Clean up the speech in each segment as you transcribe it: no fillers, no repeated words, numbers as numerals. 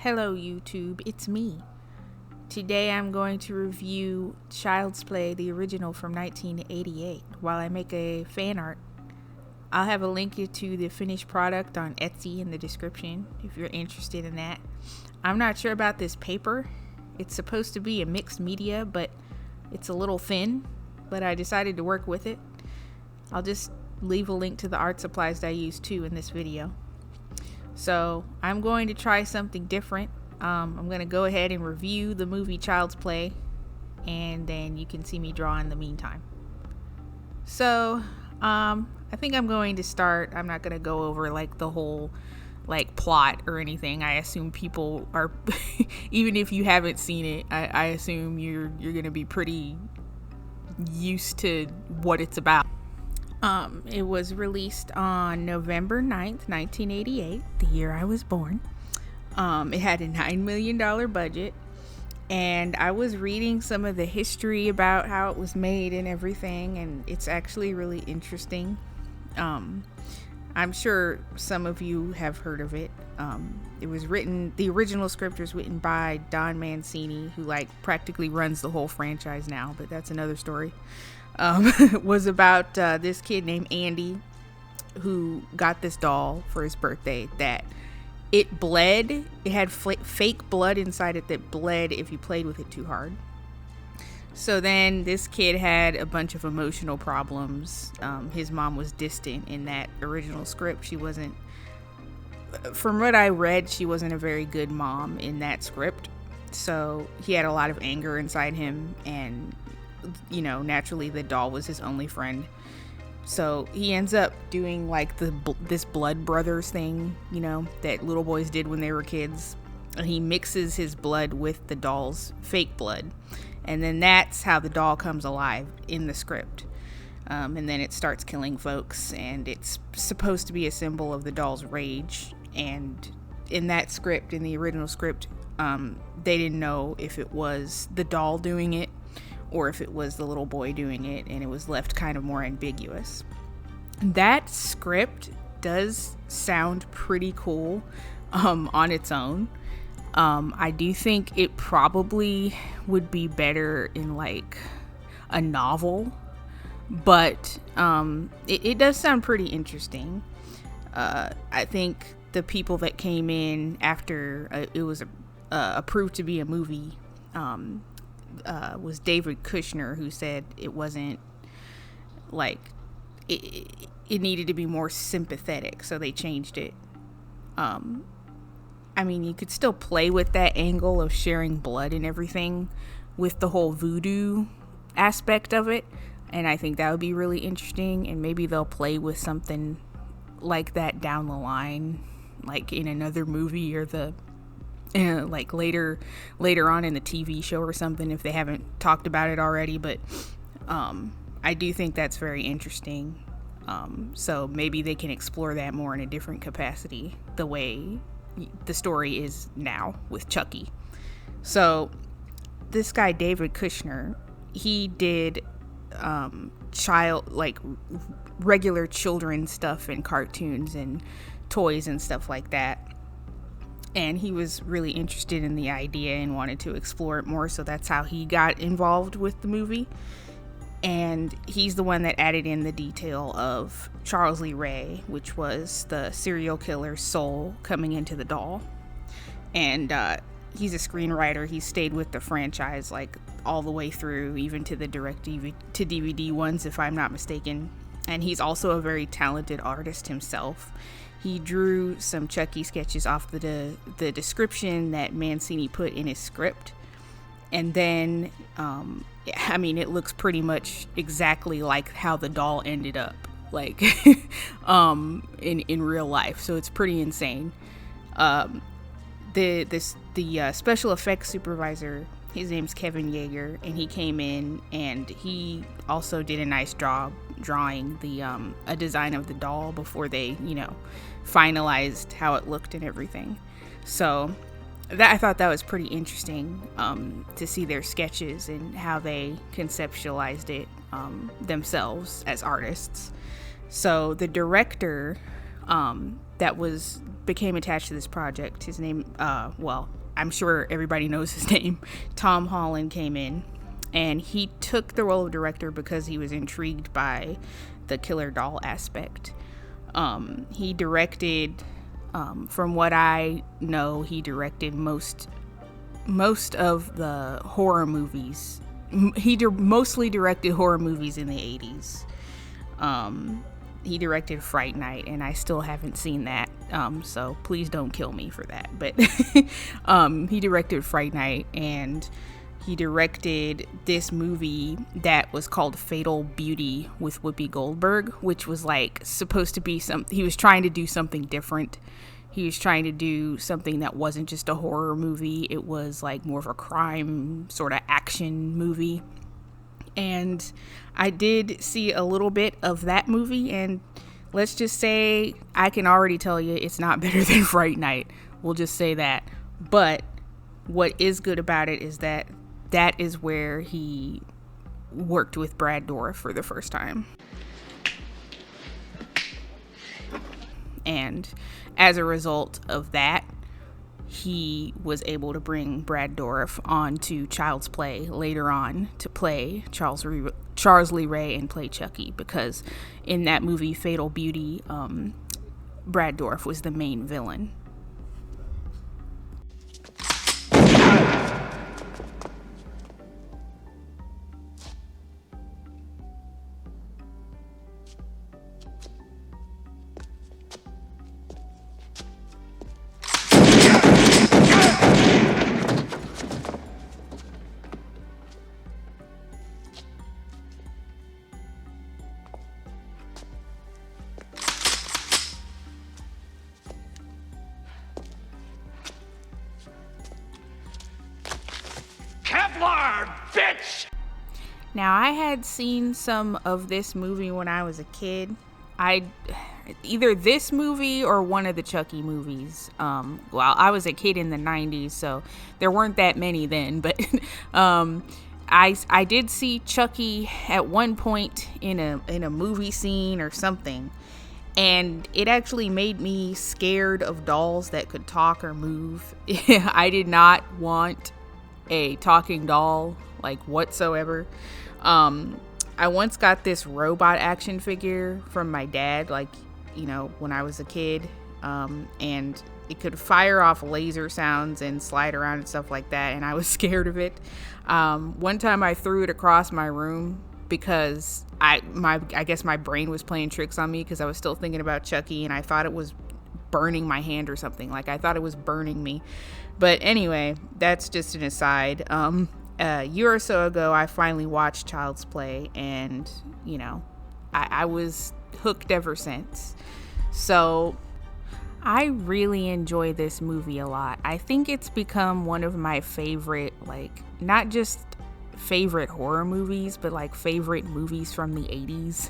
Hello YouTube, it's me. Today I'm going to review Child's Play, the original from 1988, while I make a fan art. I'll have a link to the finished product on Etsy in the description if you're interested in that. I'm not sure about this paper. It's supposed to be a mixed media, but it's a little thin, but I decided to work with it. I'll just leave a link to the art supplies that I used too in this video. So I'm going to try something different. I'm going to go ahead and review the movie Child's Play, and then you can see me draw in the meantime. So I think I'm going to start. I'm not going to go over like the whole plot or anything. I assume people are even if you haven't seen it, I assume you're going to be pretty used to what it's about. It was released on November 9th, 1988, the year I was born. It had a $9 million budget, and I was reading some of the history about how it was made and everything, and it's actually really interesting. I'm sure some of you have heard of it. It was written, the original script was written by Don Mancini, who practically runs the whole franchise now, but that's another story. Was about this kid named Andy who got this doll for his birthday that it bled. It had fake blood inside it that bled if you played with it too hard. So then this kid had a bunch of emotional problems. His mom was distant in that original script. She wasn't, from what I read, she wasn't a very good mom in that script. So he had a lot of anger inside him, and naturally the doll was his only friend. So he ends up doing this blood brothers thing, that little boys did when they were kids. And he mixes his blood with the doll's fake blood. And then that's how the doll comes alive in the script. And then it starts killing folks, and it's supposed to be a symbol of the doll's rage. And in that script, in the original script, they didn't know if it was the doll doing it or if it was the little boy doing it, and it was left kind of more ambiguous. That script does sound pretty cool on its own. I do think it probably would be better in a novel, but it does sound pretty interesting. I think the people that came in after it was approved to be a movie was David Kushner, who said it wasn't it needed to be more sympathetic, so they changed it. I mean, you could still play with that angle of sharing blood and everything with the whole voodoo aspect of it, and I think that would be really interesting, and maybe they'll play with something like that down the line, in another movie or later on in the TV show or something, if they haven't talked about it already. But I do think that's very interesting. So maybe they can explore that more in a different capacity, the way the story is now with Chucky. So this guy David Kushner, he did regular children stuff and cartoons and toys and stuff like that. And he was really interested in the idea and wanted to explore it more, so that's how he got involved with the movie. And he's the one that added in the detail of Charles Lee Ray, which was the serial killer's soul coming into the doll. And he's a screenwriter. He stayed with the franchise all the way through, even to the direct to DVD ones, if I'm not mistaken. And he's also a very talented artist himself. He drew some Chucky sketches off the description that Mancini put in his script. And then, it looks pretty much exactly like how the doll ended up, in real life. So it's pretty insane. The special effects supervisor, his name's Kevin Yeager, and he came in and he also did a nice job drawing a design of the doll before they, finalized how it looked and everything. So I thought that was pretty interesting to see their sketches and how they conceptualized it themselves as artists. So the director that was became attached to this project. His name, well, I'm sure everybody knows his name. Tom Holland came in, and he took the role of director because he was intrigued by the killer doll aspect. He directed, from what I know, he directed most of the horror movies. He mostly directed horror movies in the 80s. He directed Fright Night, and I still haven't seen that, so please don't kill me for that. But he directed Fright Night, and he directed this movie that was called Fatal Beauty with Whoopi Goldberg, which was like supposed to be he was trying to do something different. He was trying to do something that wasn't just a horror movie. It was like more of a crime sort of action movie. And I did see a little bit of that movie, and let's just say I can already tell you it's not better than Fright Night. We'll just say that. But what is good about it is that is where he worked with Brad Dourif for the first time. And as a result of that, he was able to bring Brad Dourif on to Child's Play later on to play Charles Lee Ray and play Chucky, because in that movie Fatal Beauty, Brad Dourif was the main villain. Bitch! Now, I had seen some of this movie when I was a kid. Either this movie or one of the Chucky movies. Well, I was a kid in the 90s, so there weren't that many then, but I did see Chucky at one point in a movie scene or something, and it actually made me scared of dolls that could talk or move. I did not want a talking doll, like, whatsoever. I once got this robot action figure from my dad, like, you know, when I was a kid, and it could fire off laser sounds and slide around and stuff like that, and I was scared of it. One time I threw it across my room because I guess my brain was playing tricks on me, because I was still thinking about Chucky, and I thought it was burning my hand or something. Like, I thought it was burning me. But anyway, that's just an aside. A year or so ago, I finally watched Child's Play, and, you know, I was hooked ever since. So I really enjoy this movie a lot. I think it's become one of my favorite, like, not just favorite horror movies, but like favorite movies from the 80s.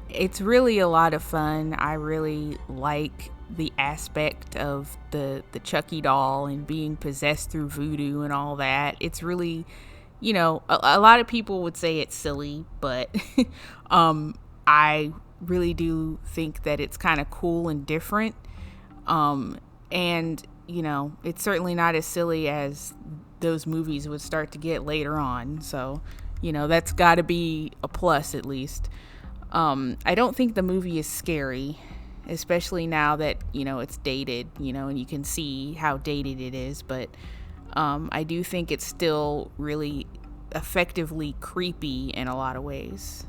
It's really a lot of fun. I really like the aspect of the Chucky doll and being possessed through voodoo and all that. It's really, you know, a lot of people would say it's silly, but I really do think that it's kind of cool and different. And, you know, it's certainly not as silly as those movies would start to get later on. So, you know, that's got to be a plus at least. I don't think the movie is scary, especially now that, you know, it's dated, you know, and you can see how dated it is. But I do think it's still really effectively creepy in a lot of ways.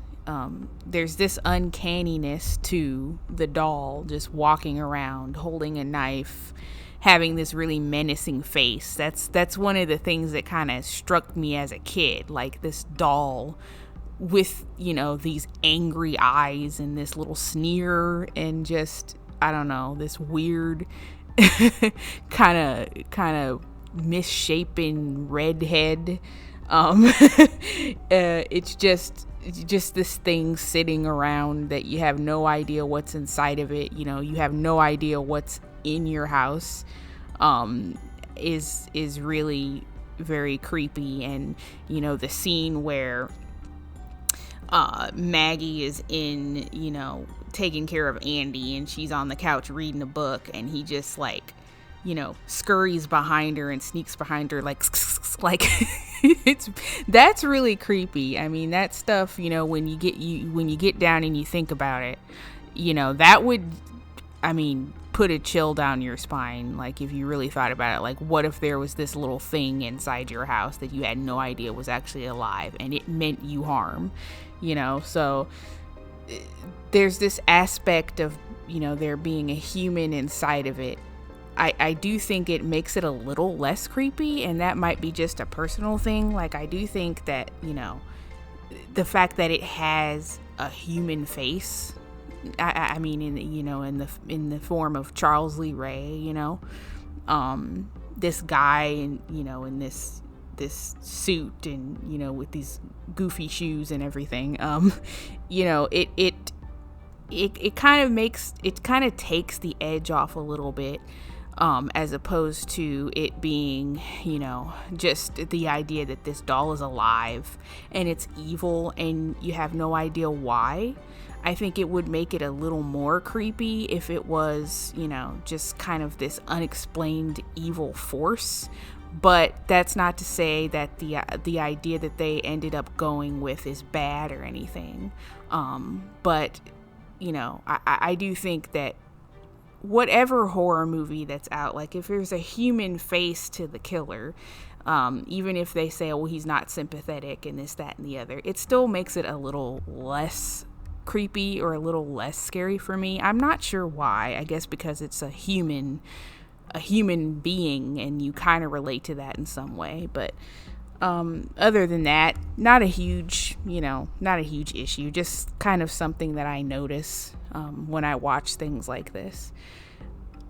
There's this uncanniness to the doll just walking around, holding a knife, having this really menacing face. That's one of the things that kind of struck me as a kid, like this doll with, you know, these angry eyes and this little sneer and just, I don't know, this weird kind of misshapen red head. It's just this thing sitting around that you have no idea what's inside of it. You know, you have no idea what's in your house. Is really very creepy. And, you know, the scene where Maggie is in, you know, taking care of Andy, and she's on the couch reading a book, and he just like, scurries behind her and sneaks behind her like that's really creepy. I mean, that stuff, when you get down and you think about it, that would, put a chill down your spine. Like, if you really thought about it, like, what if there was this little thing inside your house that you had no idea was actually alive and it meant you harm, so there's this aspect of, there being a human inside of it. I do think it makes it a little less creepy, and that might be just a personal thing. Like, I do think that, the fact that it has a human face, in the form of Charles Lee Ray, this guy, in this suit and, with these goofy shoes and everything, it kind of takes the edge off a little bit. As opposed to it being, just the idea that this doll is alive and it's evil and you have no idea why. I think it would make it a little more creepy if it was, just kind of this unexplained evil force. But that's not to say that the idea that they ended up going with is bad or anything. But, I do think that whatever horror movie that's out, like, if there's a human face to the killer, even if they say, oh, well, he's not sympathetic and this, that, and the other, it still makes it a little less creepy or a little less scary for me. I'm not sure why. I guess because it's a human being and you kind of relate to that in some way. But other than that, not a huge issue, just kind of something that I notice when I watch things like this.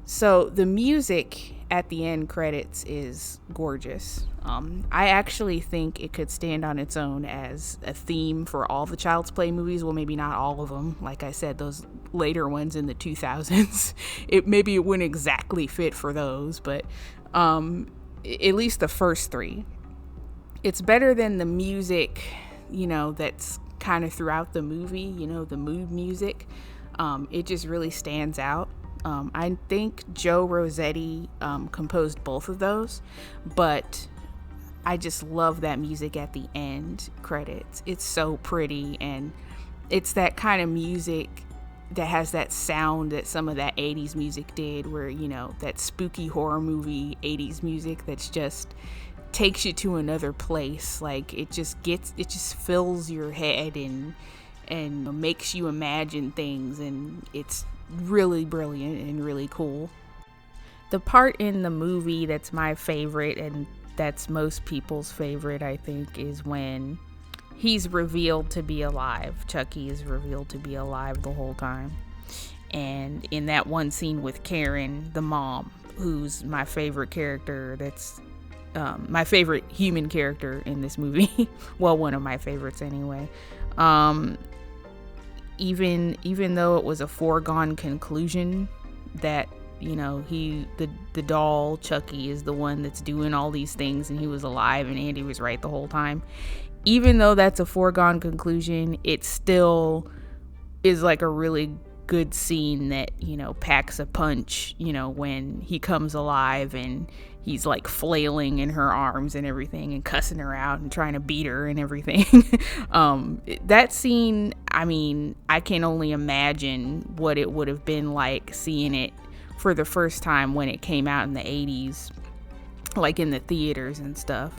So the music at the end credits is gorgeous. I actually think it could stand on its own as a theme for all the Child's Play movies. Well, maybe not all of them. Like I said, those later ones in the 2000s, maybe it wouldn't exactly fit for those, but at least the first three. It's better than the music, that's kind of throughout the movie, the mood music. It just really stands out. I think Joe Rossetti composed both of those, but I just love that music at the end credits. It's so pretty, and it's that kind of music that has that sound that some of that 80s music did, where, that spooky horror movie 80s music that's just takes you to another place. Like, it just fills your head and makes you imagine things, and it's really brilliant and really cool. The part in the movie that's my favorite, and that's most people's favorite, I think, is when he's revealed to be alive. Chucky is revealed to be alive the whole time. And in that one scene with Karen, the mom, who's my favorite character, that's my favorite human character in this movie. Well, one of my favorites anyway. Even though it was a foregone conclusion that, the doll Chucky is the one that's doing all these things and he was alive and Andy was right the whole time. Even though that's a foregone conclusion, it still is like a really good scene that, packs a punch, when he comes alive and he's like flailing in her arms and everything and cussing her out and trying to beat her and everything. That scene, I can only imagine what it would have been like seeing it for the first time when it came out in the 80s, like in the theaters and stuff.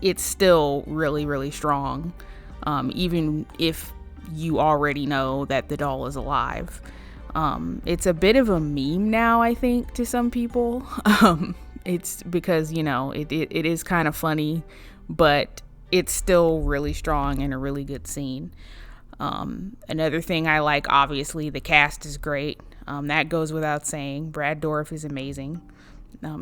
It's still really, really strong, even if you already know that the doll is alive. It's a bit of a meme now, I think, to some people. It's because, it is kind of funny, but it's still really strong and a really good scene. Another thing I like, obviously, the cast is great. That goes without saying. Brad Dourif is amazing.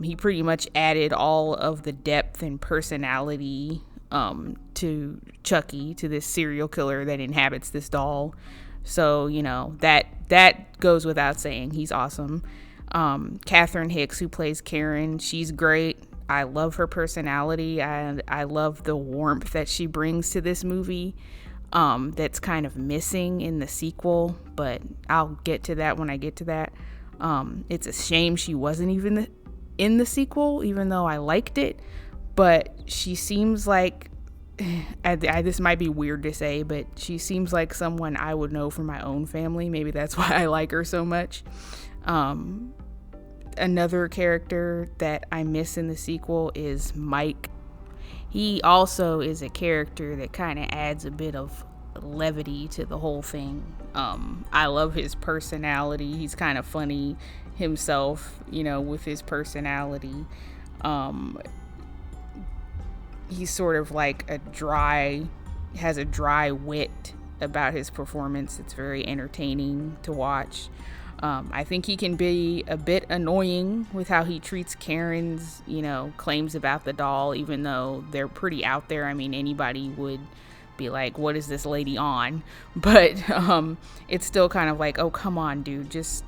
He pretty much added all of the depth and personality to Chucky, to this serial killer that inhabits this doll. So, that goes without saying. He's awesome. Catherine Hicks, who plays Karen, she's great. I love her personality. I love the warmth that she brings to this movie. that's kind of missing in the sequel, but I'll get to that when I get to that. It's a shame she wasn't even in the sequel, even though I liked it, but she seems like, this might be weird to say, but she seems like someone I would know from my own family. Maybe that's why I like her so much. Another character that I miss in the sequel is Mike. He also is a character that kind of adds a bit of levity to the whole thing. I love his personality. He's kind of funny himself, with his personality. He's sort of like has a dry wit about his performance. It's very entertaining to watch. I think he can be a bit annoying with how he treats Karen's, claims about the doll, even though they're pretty out there. I mean, anybody would be like, what is this lady on? But it's still kind of like, oh, come on, dude, just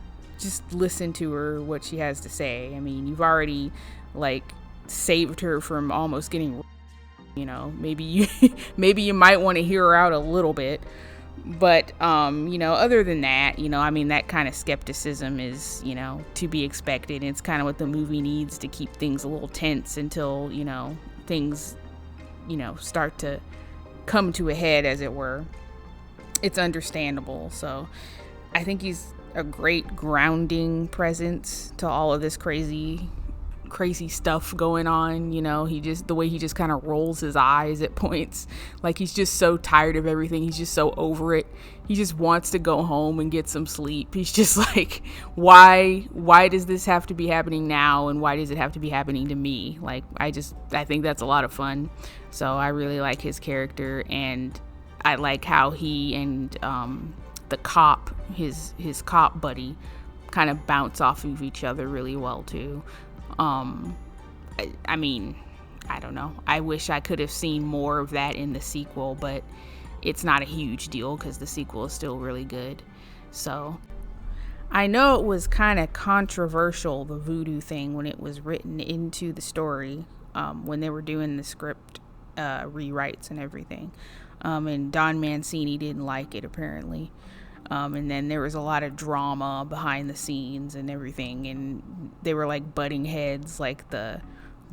listen to her, what she has to say. I mean, you've already saved her from almost getting, maybe you might want to hear her out a little bit. But, other than that, that kind of skepticism is, to be expected. It's kind of what the movie needs to keep things a little tense until, things, start to come to a head, as it were. It's understandable. So I think he's a great grounding presence to all of this crazy stuff going on. The way he just kind of rolls his eyes at points, like he's just so tired of everything. He's just so over it. He just wants to go home and get some sleep. He's just like, why does this have to be happening now, and why does it have to be happening to me? I think that's a lot of fun. So I really like his character, and I like how he and the cop, his cop buddy, kind of bounce off of each other really well too. I mean, I don't know. I wish I could have seen more of that in the sequel, but it's not a huge deal because the sequel is still really good. So I know it was kind of controversial, the voodoo thing, when it was written into the story, when they were doing the script rewrites and everything. And Don Mancini didn't like it, apparently. And then there was a lot of drama behind the scenes and everything, and they were butting heads, like the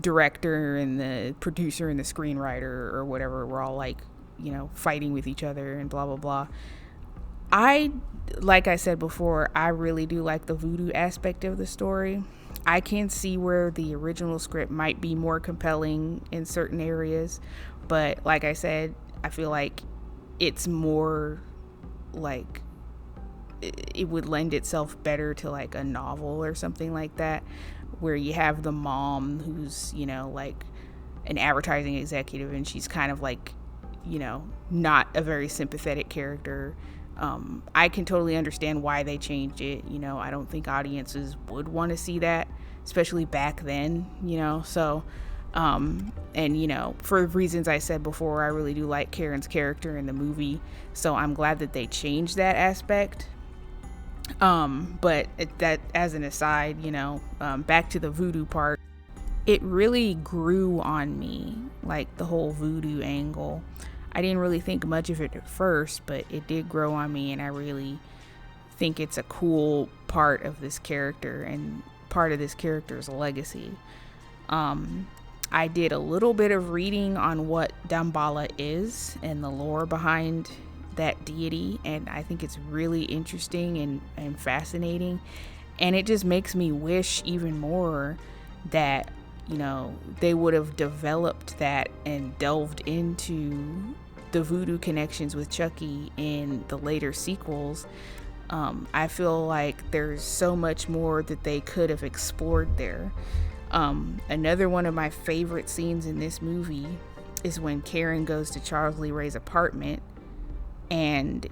director and the producer and the screenwriter or whatever were all fighting with each other and blah blah blah. Like I said before, I really do like the voodoo aspect of the story. I can see where the original script might be more compelling in certain areas, but like I said, I feel like it's more it would lend itself better to a novel or something like that, where you have the mom who's an advertising executive, and she's kind of not a very sympathetic character. I can totally understand why they changed it. I don't think audiences would want to see that, especially back then, so and for reasons I said before, I really do like Karen's character in the movie, so I'm glad that they changed that aspect. But that as an aside, back to the voodoo part, it really grew on me, the whole voodoo angle. I didn't really think much of it at first, but it did grow on me, and I really think it's a cool part of this character and part of this character's legacy. I did a little bit of reading on what Damballa is and the lore behind that deity, and I think it's really interesting and fascinating, and it just makes me wish even more that they would have developed that and delved into the voodoo connections with Chucky in the later sequels. I feel like there's so much more that they could have explored there. Another one of my favorite scenes in this movie is when Karen goes to Charles Lee Ray's apartment, and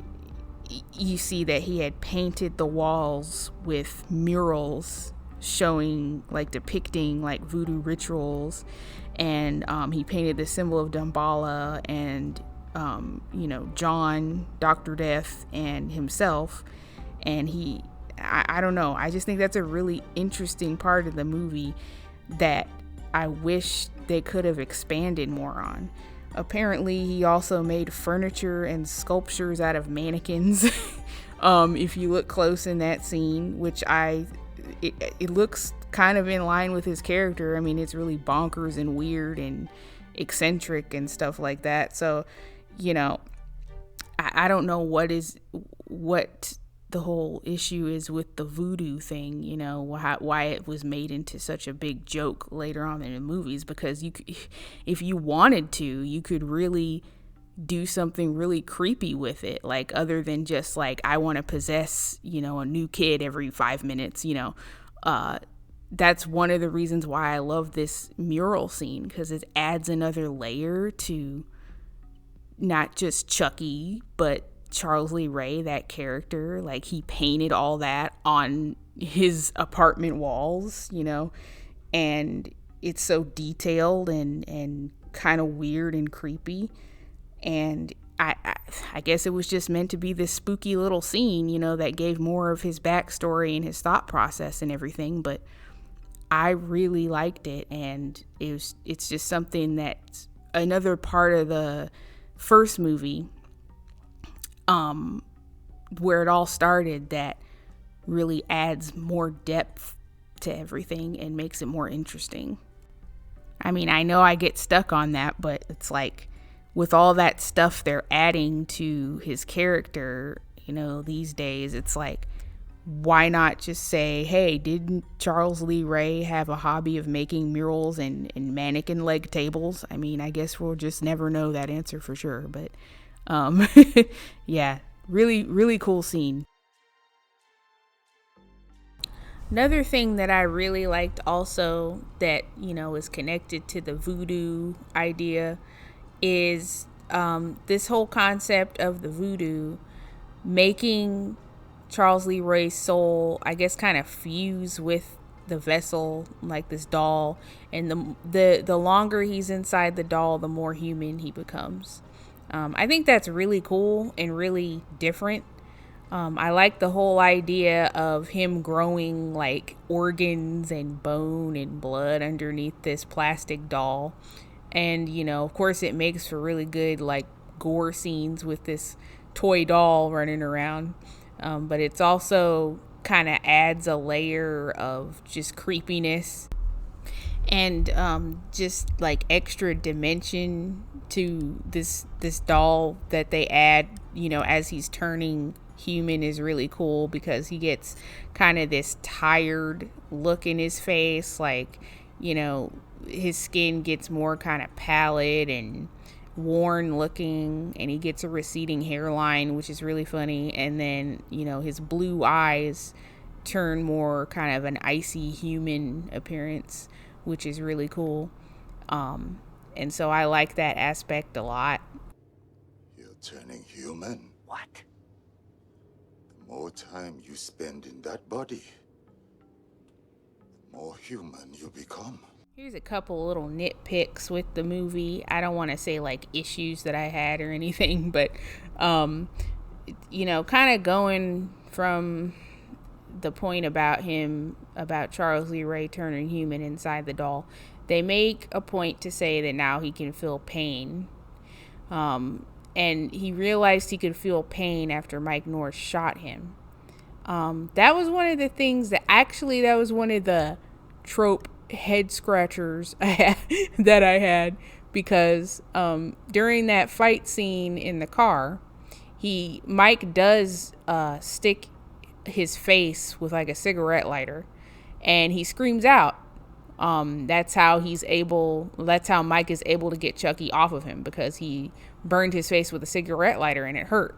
you see that he had painted the walls with murals showing depicting voodoo rituals, and he painted the symbol of Damballa and John, Dr. Death, and himself, and I don't know, I just think that's a really interesting part of the movie that I wish they could have expanded more on. Apparently, he also made furniture and sculptures out of mannequins. If you look close in that scene, which it looks kind of in line with his character. I mean, it's really bonkers and weird and eccentric and stuff like that. So, you know, I don't know what the whole issue is with the voodoo thing, you know, why it was made into such a big joke later on in the movies, because if you wanted to, you could really do something really creepy with it, like other than just like, I want to possess, you know, a new kid every 5 minutes, you know. That's one of the reasons why I love this mural scene, because it adds another layer to not just Chucky, but Charles Lee Ray, that character. Like, he painted all that on his apartment walls, you know, and it's so detailed and kind of weird and creepy. And I guess it was just meant to be this spooky little scene, you know, that gave more of his backstory and his thought process and everything. But I really liked it, and it's just something that's another part of the first movie, where it all started, that really adds more depth to everything and makes it more interesting. I mean, I know I get stuck on that, but it's like, with all that stuff they're adding to his character, you know, these days, it's like, why not just say, hey, didn't Charles Lee Ray have a hobby of making murals and mannequin leg tables? I mean, I guess we'll just never know that answer for sure. But yeah, really, really cool scene. Another thing that I really liked also that, you know, is connected to the voodoo idea is this whole concept of the voodoo making Charles Lee Ray's soul, I guess, kind of fuse with the vessel, like this doll, and the longer he's inside the doll, the more human he becomes. I think that's really cool and really different. I like the whole idea of him growing like organs and bone and blood underneath this plastic doll. And, you know, of course it makes for really good like gore scenes with this toy doll running around. But it's also kind of adds a layer of just creepiness and just like extra dimension to this doll that they add, you know, as he's turning human, is really cool, because he gets kind of this tired look in his face, like, you know, his skin gets more kind of pallid and worn looking, and he gets a receding hairline, which is really funny. And then, you know, his blue eyes turn more kind of an icy human appearance, which is really cool. And so I like that aspect a lot. You're turning human? What? The more time you spend in that body, the more human you become. Here's a couple little nitpicks with the movie. I don't want to say like issues that I had or anything, but, you know, kind of going from the point about Charles Lee Ray turning human inside the doll, they make a point to say that now he can feel pain. And he realized he could feel pain after Mike North shot him. That was one of the things that was one of the trope head scratchers that I had, because during that fight scene in the car, Mike does stick his face with like a cigarette lighter, and he screams out. That's how Mike is able to get Chucky off of him, because he burned his face with a cigarette lighter and it hurt.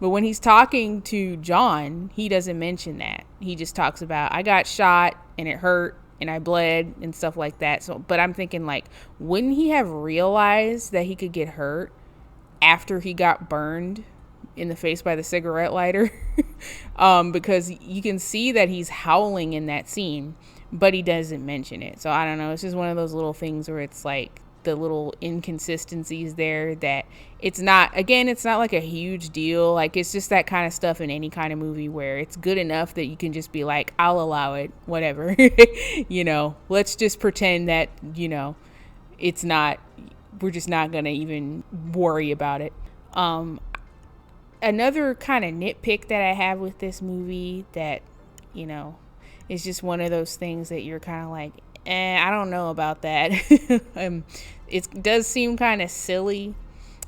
But when he's talking to John, he doesn't mention that. He just talks about, I got shot and it hurt and I bled and stuff like that. So, but I'm thinking, like, wouldn't he have realized that he could get hurt after he got burned in the face by the cigarette lighter? Because you can see that he's howling in that scene, but he doesn't mention it. So I don't know. It's just one of those little things where it's like the little inconsistencies there, that it's not like a huge deal. Like, it's just that kind of stuff in any kind of movie where it's good enough that you can just be like, I'll allow it, whatever. You know, let's just pretend that, you know, it's not we're just not gonna even worry about it. Another kind of nitpick that I have with this movie that, you know, is just one of those things that you're kind of like, I don't know about that. It does seem kind of silly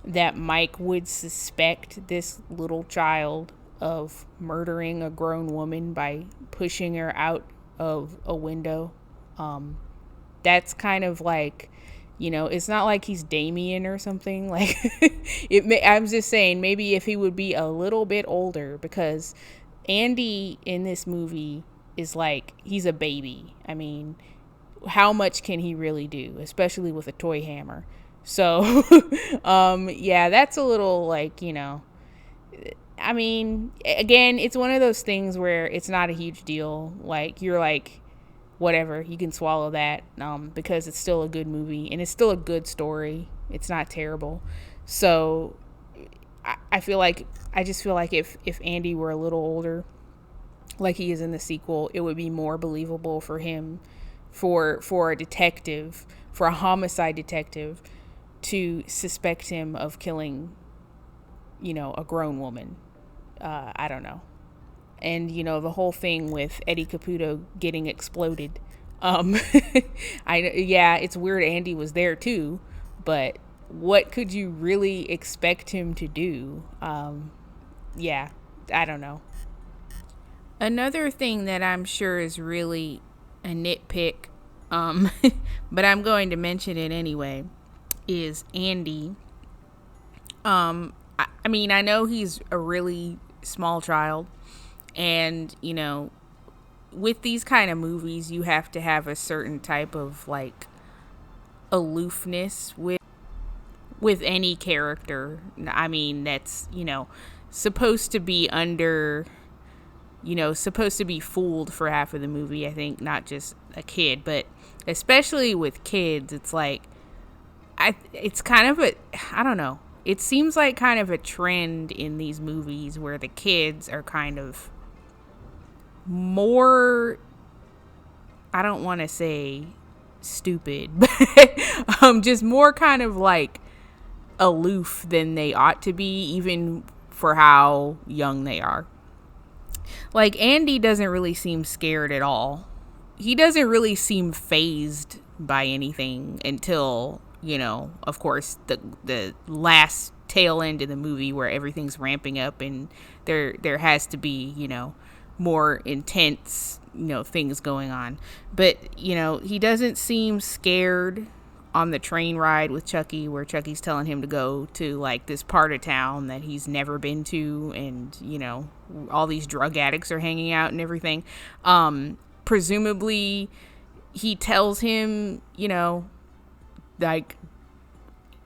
that Mike would suspect this little child of murdering a grown woman by pushing her out of a window. That's kind of like, you know, it's not like he's Damien or something. Like, I'm just saying, maybe if he would be a little bit older, because Andy in this movie is like, he's a baby. I mean, how much can he really do, especially with a toy hammer? So, yeah, that's a little like, you know, I mean, again, it's one of those things where it's not a huge deal. Like, you're like, whatever, you can swallow that, because it's still a good movie and it's still a good story. It's not terrible. So I just feel like if Andy were a little older, like he is in the sequel, it would be more believable for him, for a detective, for a homicide detective, to suspect him of killing, you know, a grown woman. I don't know. And, you know, the whole thing with Eddie Caputo getting exploded. It's weird Andy was there too, but what could you really expect him to do? I don't know. Another thing that I'm sure is really a nitpick, but I'm going to mention it anyway, is Andy. I mean, I know he's a really small child, and, you know, with these kind of movies, you have to have a certain type of, like, aloofness with any character. I mean, that's, you know, supposed to be supposed to be fooled for half of the movie, I think, not just a kid, but especially with kids, it's like, it's kind of I don't know. It seems like kind of a trend in these movies where the kids are kind of more, I don't want to say stupid, but just more kind of like aloof than they ought to be, even for how young they are. Like, Andy doesn't really seem scared at all. He doesn't really seem fazed by anything until, you know, of course, the last tail end of the movie where everything's ramping up and there has to be, you know, more intense, you know, things going on. But, you know, he doesn't seem scared on the train ride with Chucky, where Chucky's telling him to go to, like, this part of town that he's never been to, and, you know, all these drug addicts are hanging out and everything. Presumably he tells him, you know, like,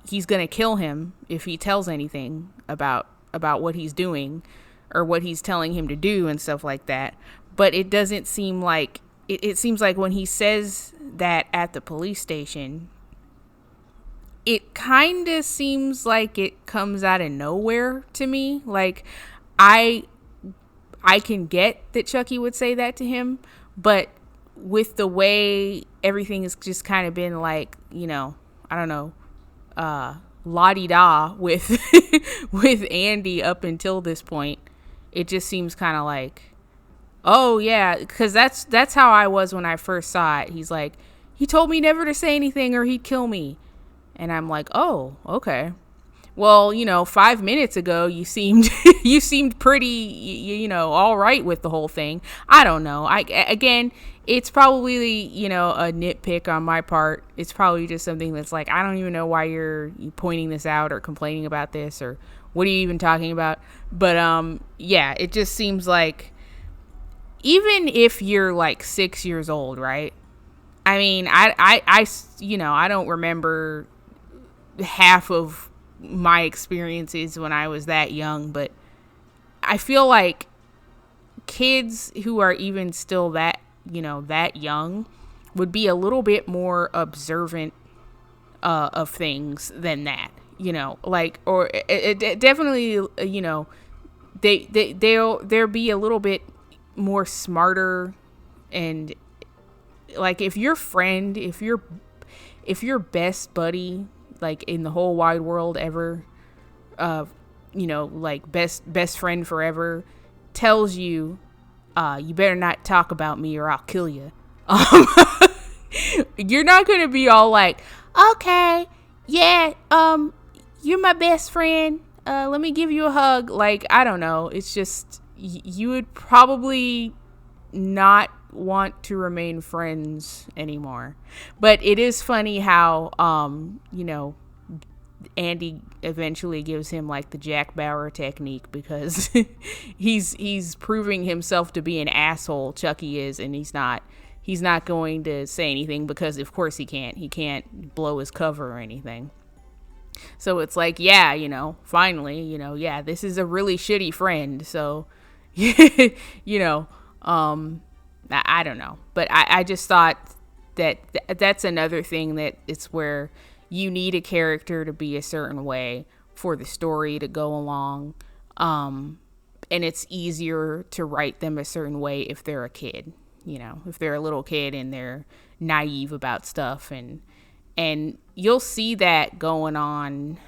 he's gonna kill him if he tells anything about what he's doing or what he's telling him to do and stuff like that. But it doesn't seem like it seems like when he says that at the police station, it kind of seems like it comes out of nowhere to me. Like, I can get that Chucky would say that to him, but with the way everything has just kind of been, like, you know, I don't know, la-di-da with with Andy up until this point, it just seems kind of like, oh yeah, because that's how I was when I first saw it. He's like, he told me never to say anything or he'd kill me, and I'm like, oh, okay. Well, you know, 5 minutes ago you seemed you seemed pretty, you know, all right with the whole thing. I don't know. Again, it's probably, you know, a nitpick on my part. It's probably just something that's like, I don't even know why you're pointing this out or complaining about this, or what are you even talking about? But yeah, it just seems like, even if you're like 6 years old, right? I mean, I you know, I don't remember half of my experiences when I was that young, but I feel like kids who are even still that, you know, that young would be a little bit more observant of things than that, you know, like, or it definitely, you know, they'll be a little bit more smarter. And like, if your friend, if your best buddy, like in the whole wide world ever, like best friend forever, tells you, you better not talk about me or I'll kill you. You're not gonna be all like, okay, yeah, you're my best friend. Let me give you a hug. Like, I don't know. It's just, you would probably not want to remain friends anymore. But it is funny how, Andy eventually gives him like the Jack Bauer technique, because he's proving himself to be an asshole. Chucky is, and he's not going to say anything, because of course he can't blow his cover or anything. So it's like, yeah, finally, this is a really shitty friend. So, I don't know. But I just thought that that's another thing, that it's where you need a character to be a certain way for the story to go along. And it's easier to write them a certain way if they're a kid, if they're a little kid and they're naive about stuff. And you'll see that going on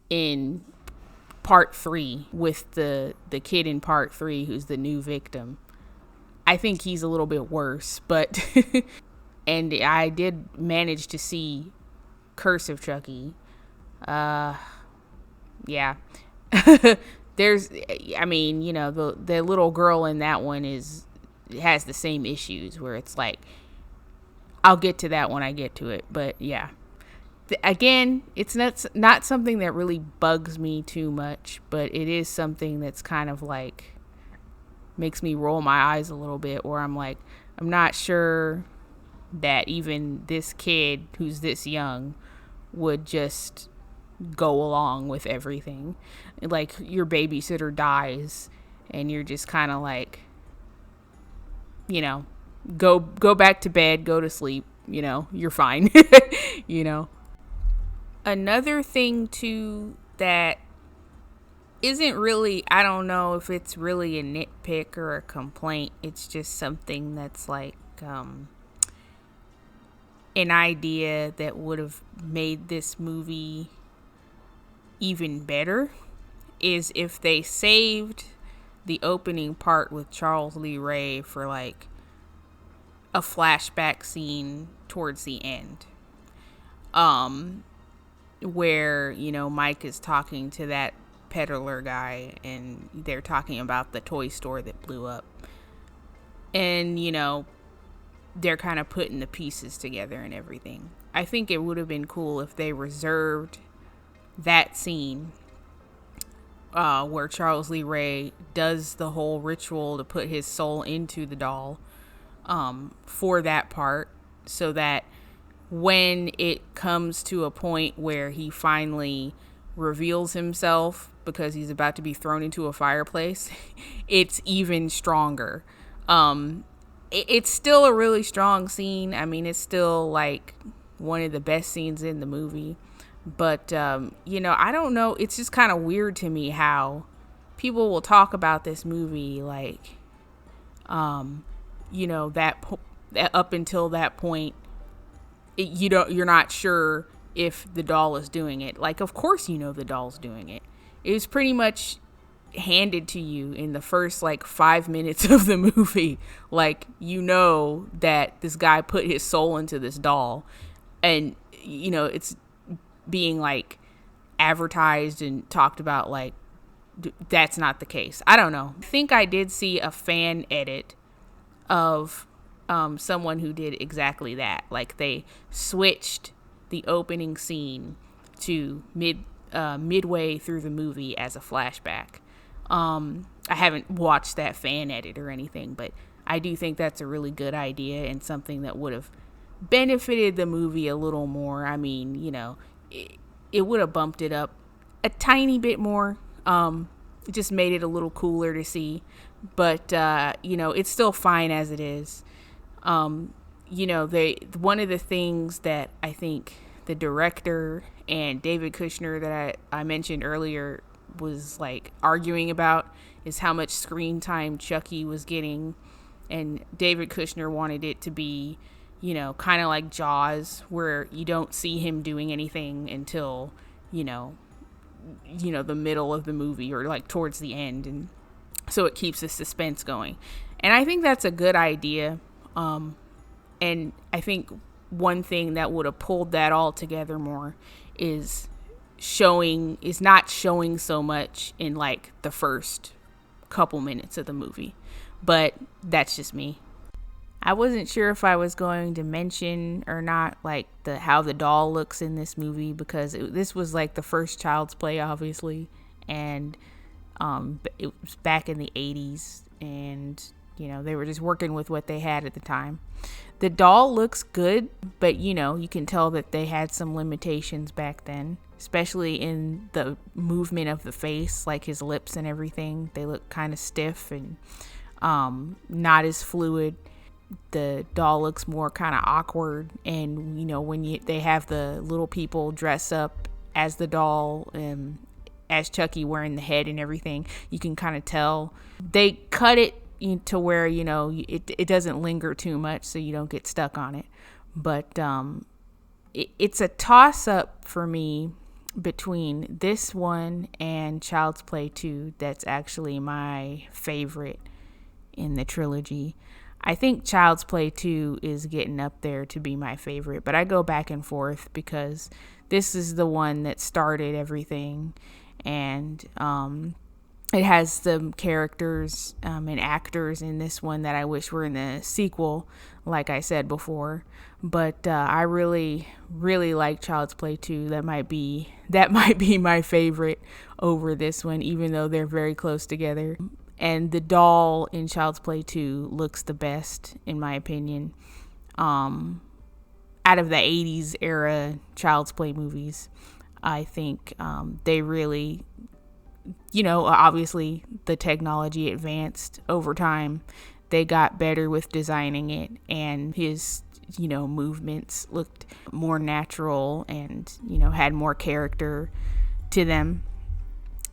in part 3 with the kid in part 3 who's the new victim. I think he's a little bit worse, but and I did manage to see Curse of Chucky. Yeah. There's, the little girl in that one has the same issues, where it's like, I'll get to that when I get to it. But yeah, again, it's not something that really bugs me too much, but it is something that's kind of like makes me roll my eyes a little bit, where I'm like, I'm not sure that even this kid who's this young would just go along with everything. Like, your babysitter dies and you're just kind of like, go back to bed, go to sleep, you're fine. Another thing too that isn't really, I don't know if it's really a nitpick or a complaint, it's just something that's like an idea that would have made this movie even better, is if they saved the opening part with Charles Lee Ray for like a flashback scene towards the end, where Mike is talking to that peddler guy and they're talking about the toy store that blew up, and they're kind of putting the pieces together and everything. I think it would have been cool if they reserved that scene where Charles Lee Ray does the whole ritual to put his soul into the doll, for that part, so that when it comes to a point where he finally reveals himself because he's about to be thrown into a fireplace, it's even stronger. It's still a really strong scene. I mean, it's still like one of the best scenes in the movie. But, I don't know. It's just kind of weird to me how people will talk about this movie like, that up until that point, you're not sure if the doll is doing it. Like, of course the doll's doing it. It was pretty much handed to you in the first like 5 minutes of the movie. Like, that this guy put his soul into this doll, and it's being like advertised and talked about like that's not the case. I don't know. I think I did see a fan edit of someone who did exactly that. Like, they switched the opening scene to midway through the movie as a flashback. I haven't watched that fan edit or anything, but I do think that's a really good idea and something that would have benefited the movie a little more. I mean, it would have bumped it up a tiny bit more. It just made it a little cooler to see, but it's still fine as it is. One of the things that I think the director and David Kushner that I mentioned earlier was like arguing about is how much screen time Chucky was getting, and David Kushner wanted it to be you know, kind of like Jaws, where you don't see him doing anything until, you know, the middle of the movie or like towards the end. And so it keeps the suspense going. And I think that's a good idea. And I think one thing that would have pulled that all together more is not showing so much in like the first couple minutes of the movie. But that's just me. I wasn't sure if I was going to mention or not like how the doll looks in this movie, because this was like the first Child's Play, obviously, and it was back in the 80s, and you know, they were just working with what they had at the time. The doll looks good, but you know, you can tell that they had some limitations back then, especially in the movement of the face, like his lips and everything. They look kind of stiff and not as fluid. The doll looks more kind of awkward, and you know, when they have the little people dress up as the doll, as Chucky, wearing the head and everything, you can kind of tell they cut it to where, you know, it doesn't linger too much, so you don't get stuck on it. But it's a toss up for me between this one and Child's Play 2. That's actually my favorite in the trilogy. I think Child's Play 2 is getting up there to be my favorite, but I go back and forth because this is the one that started everything, and it has the characters and actors in this one that I wish were in the sequel, like I said before. But I really, really like Child's Play 2. That might be my favorite over this one, even though they're very close together. And the doll in Child's Play 2 looks the best, in my opinion, out of the 80s era Child's Play movies. I think they really, you know, obviously the technology advanced over time. They got better with designing it, and his, you know, movements looked more natural and, you know, had more character to them.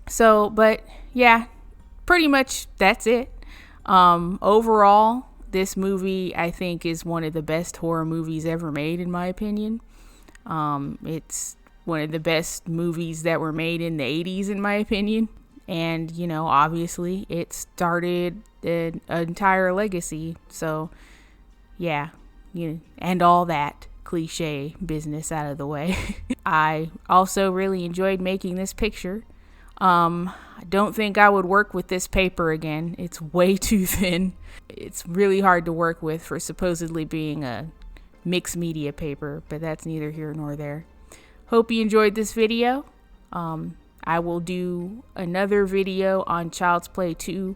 So, but yeah, pretty much that's it. Overall, this movie, I think, is one of the best horror movies ever made, in my opinion. It's one of the best movies that were made in the 80s, in my opinion. And, you know, obviously it started an entire legacy. So, yeah, and all that cliche business out of the way. I also really enjoyed making this picture. I don't think I would work with this paper again. It's way too thin. It's really hard to work with for supposedly being a mixed media paper, but that's neither here nor there. Hope you enjoyed this video. I will do another video on Child's Play 2.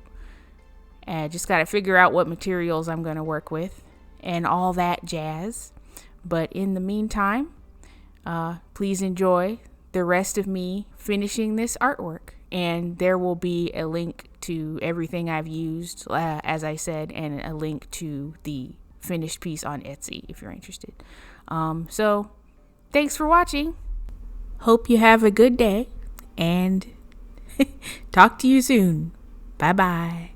Just got to figure out what materials I'm going to work with and all that jazz. But in the meantime, please enjoy the rest of me finishing this artwork. And there will be a link to everything I've used, as I said, and a link to the finished piece on Etsy if you're interested. So thanks for watching. Hope you have a good day, and talk to you soon. Bye-bye.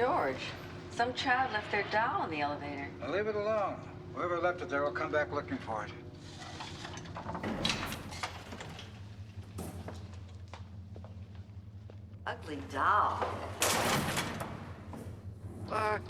George. Some child left their doll in the elevator. Now leave it alone. Whoever left it there will come back looking for it. Ugly doll. Fuck